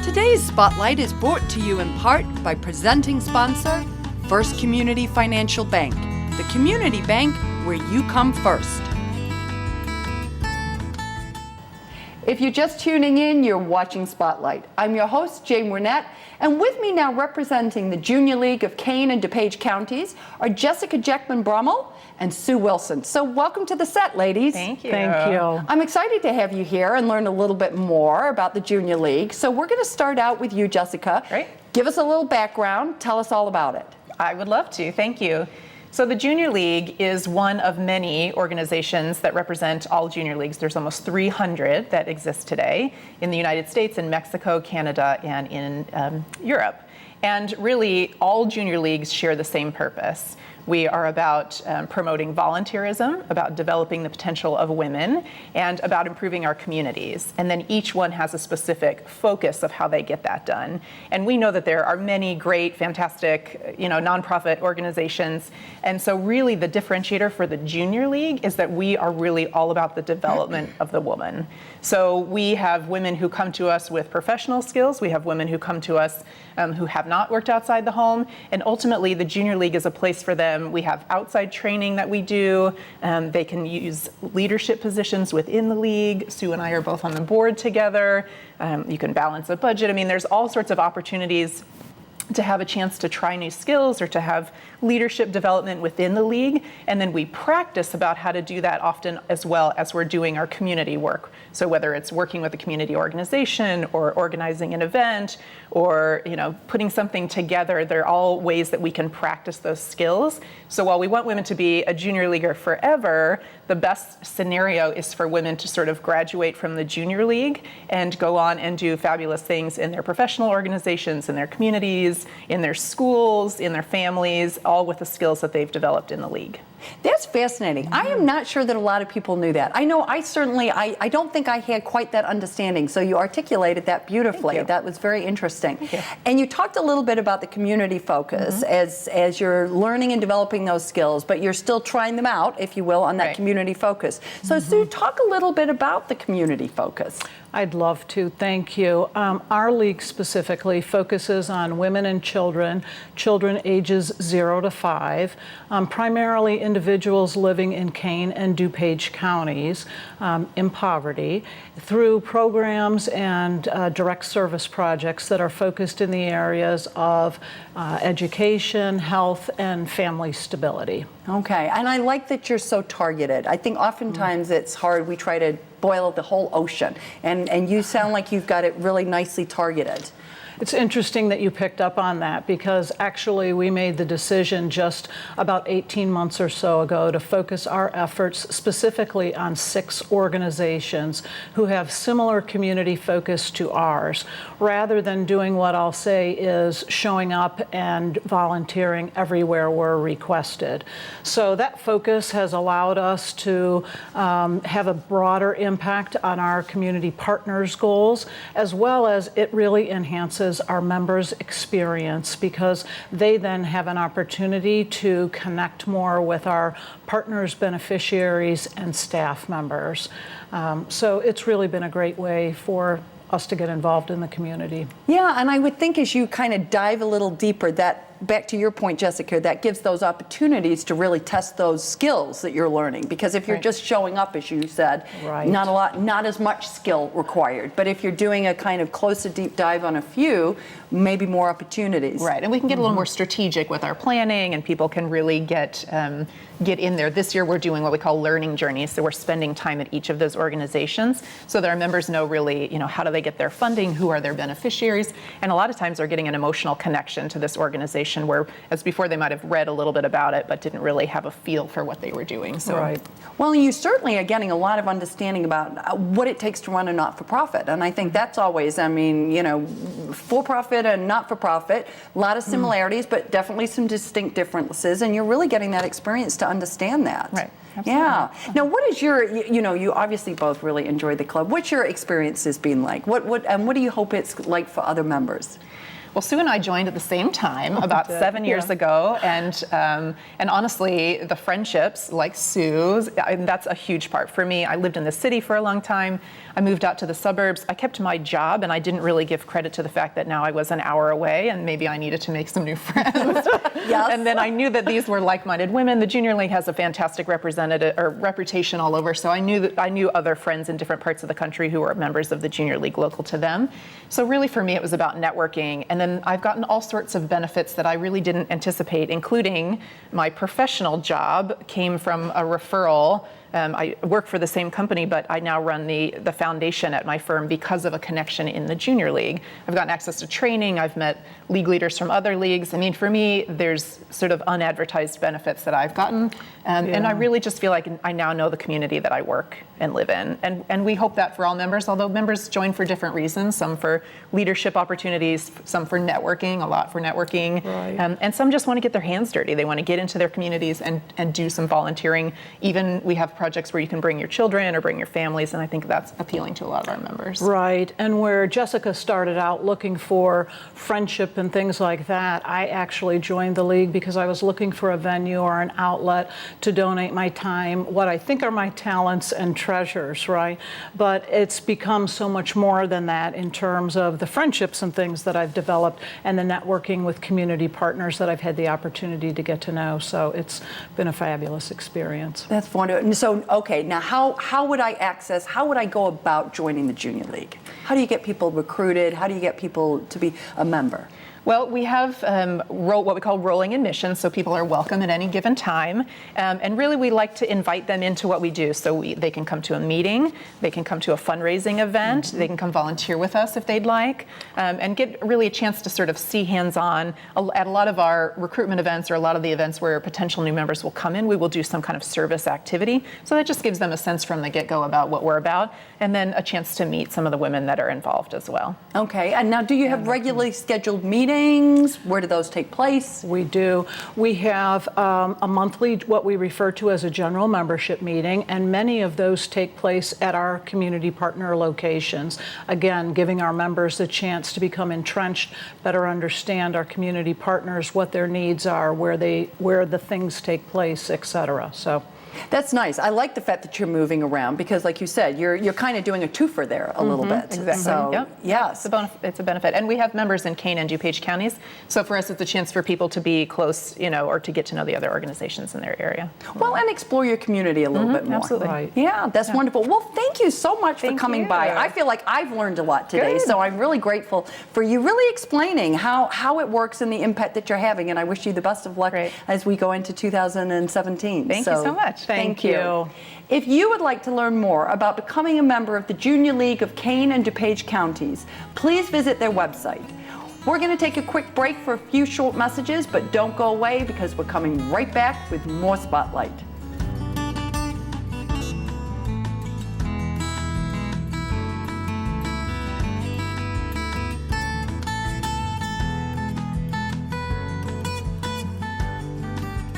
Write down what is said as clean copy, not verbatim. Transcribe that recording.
Today's Spotlight is brought to you in part by presenting sponsor, First Community Financial Bank, the community bank where you come first. If you're just tuning in, you're watching Spotlight. I'm your host, Jane Wernette, and with me now representing the Junior League of Kane and DuPage Counties are Jessica Jeckman-Brummel and Sue Wilson. So welcome to the set, ladies. Thank you. Thank you. I'm excited to have you here and learn a little bit more about the Junior League. So we're going to start out with you, Jessica. Great. Give us a little background. Tell us all about it. I would love to. Thank you. So the Junior League is one of many organizations that represent all junior leagues. There's almost 300 that exist today in the United States, in Mexico, Canada, and in Europe. And really, all junior leagues share the same purpose. We are about promoting volunteerism, about developing the potential of women, and about improving our communities. And then each one has a specific focus of how they get that done. And we know that there are many great, fantastic, nonprofit organizations. And so really the differentiator for the Junior League is that we are really all about the development of the woman. So we have women who come to us with professional skills. We have women who come to us who have not worked outside the home. And ultimately, the Junior League is a place for them. We have outside training that we do. They can use leadership positions within the league. Sue and I are both on the board together. You can balance a budget. I mean, there's all sorts of opportunities to have a chance to try new skills or to have leadership development within the league. And then we practice about how to do that often as well as we're doing our community work. So whether it's working with a community organization or organizing an event or putting something together, they're all ways that we can practice those skills. So while we want women to be a junior leaguer forever, the best scenario is for women to sort of graduate from the junior league and go on and do fabulous things in their professional organizations, in their communities, in their schools, in their families, all with the skills that they've developed in the league. That's fascinating. I am not sure that a lot of people knew that. I know I don't think I had quite that understanding, so you articulated that beautifully. Thank you. That was very interesting. Thank you. And you talked a little bit about the community focus as you're learning and developing those skills, but you're still trying them out, if you will, on that community focus. So Sue, talk a little bit about the community focus. I'd love to. Thank you. Our league specifically focuses on women and children ages 0 to 5, primarily individuals living in Kane and DuPage counties in poverty, through programs and direct service projects that are focused in the areas of education, health, and family stability. Okay, and I like that you're so targeted. I think oftentimes it's hard. We try to boil the whole ocean, and you sound like you've got it really nicely targeted. It's interesting that you picked up on that because actually we made the decision just about 18 months or so ago to focus our efforts specifically on 6 organizations who have similar community focus to ours, rather than doing what I'll say is showing up and volunteering everywhere we're requested. So that focus has allowed us to have a broader impact on our community partners' goals, as well as it really enhances our members' experience because they then have an opportunity to connect more with our partners, beneficiaries, and staff members. So it's really been a great way for us to get involved in the community. Yeah, and I would think as you kind of dive a little deeper, that back to your point, Jessica, that gives those opportunities to really test those skills that you're learning. Because if you're just showing up, as you said, not as much skill required. But if you're doing a kind of closer deep dive on a few, maybe more opportunities. Right, and we can get a little more strategic with our planning, and people can really get in there. This year we're doing what we call learning journeys, so we're spending time at each of those organizations so that our members know really, how do they get their funding, who are their beneficiaries, and a lot of times they're getting an emotional connection to this organization where, as before, they might have read a little bit about it but didn't really have a feel for what they were doing. So. Right. Well, you certainly are getting a lot of understanding about what it takes to run a not-for-profit, and I think that's always, for-profit and not-for-profit, a lot of similarities, but definitely some distinct differences, and you're really getting that experience to understand that. Right. Absolutely. Yeah. Now, what is your, you obviously both really enjoy the club. What's your experiences been like? What do you hope it's like for other members? Well, Sue and I joined at the same time about 7 years ago, and honestly, the friendships like Sue's, that's a huge part for me. I lived in the city for a long time. I moved out to the suburbs. I kept my job, and I didn't really give credit to the fact that now I was an hour away, and maybe I needed to make some new friends. Yes. And then I knew that these were like-minded women. The Junior League has a fantastic reputation all over, so I knew other friends in different parts of the country who were members of the Junior League local to them. So really, for me, it was about networking, and then I've gotten all sorts of benefits that I really didn't anticipate, including my professional job came from a referral. I work for the same company, but I now run the foundation at my firm because of a connection in the Junior League. I've gotten access to training. I've met league leaders from other leagues. I mean, for me, there's sort of unadvertised benefits that I've gotten. And I really just feel like I now know the community that I work and live in. And we hope that for all members, although members join for different reasons, some for leadership opportunities, some for networking, a lot for networking. Right. And some just want to get their hands dirty. They want to get into their communities and do some volunteering. Even we have projects where you can bring your children or bring your families, and I think that's appealing to a lot of our members. Right, and where Jessica started out looking for friendship and things like that, I actually joined the league because I was looking for a venue or an outlet to donate my time, what I think are my talents and treasures, right? But it's become so much more than that in terms of the friendships and things that I've developed and the networking with community partners that I've had the opportunity to get to know. So it's been a fabulous experience. That's wonderful. And so, okay, now how would I go about joining the Junior League? How do you get people recruited? How do you get people to be a member? Well, we have what we call rolling admissions, so people are welcome at any given time. And really, we like to invite them into what we do. So they can come to a meeting, they can come to a fundraising event, they can come volunteer with us if they'd like, and get really a chance to sort of see hands-on. At a lot of our recruitment events or a lot of the events where potential new members will come in, we will do some kind of service activity. So that just gives them a sense from the get-go about what we're about, and then a chance to meet some of the women that are involved as well. Okay, and now do you have regularly scheduled meetings? Where do those take place? We do. We have a monthly, what we refer to as a general membership meeting, and many of those take place at our community partner locations. Again, giving our members the chance to become entrenched, better understand our community partners, what their needs are, where the things take place, et cetera. So. That's nice. I like the fact that you're moving around because, like you said, you're kind of doing a twofer there a little bit. Exactly. So, yep. Yes. It's a benefit. And we have members in Kane and DuPage counties. So for us, it's a chance for people to be close, or to get to know the other organizations in their area. Well, and explore your community a little bit more. Absolutely. Right. Yeah, that's wonderful. Well, thank you so much for Thank coming you. by. I feel like I've learned a lot today, Good. so I'm really grateful for you really explaining how it works and the impact that you're having, and I wish you the best of luck Great. as we go into 2017. Thank you so much. Thank you. If you would like to learn more about becoming a member of the Junior League of Kane and DuPage counties, please visit their website. We're going to take a quick break for a few short messages, but don't go away because we're coming right back with more Spotlight.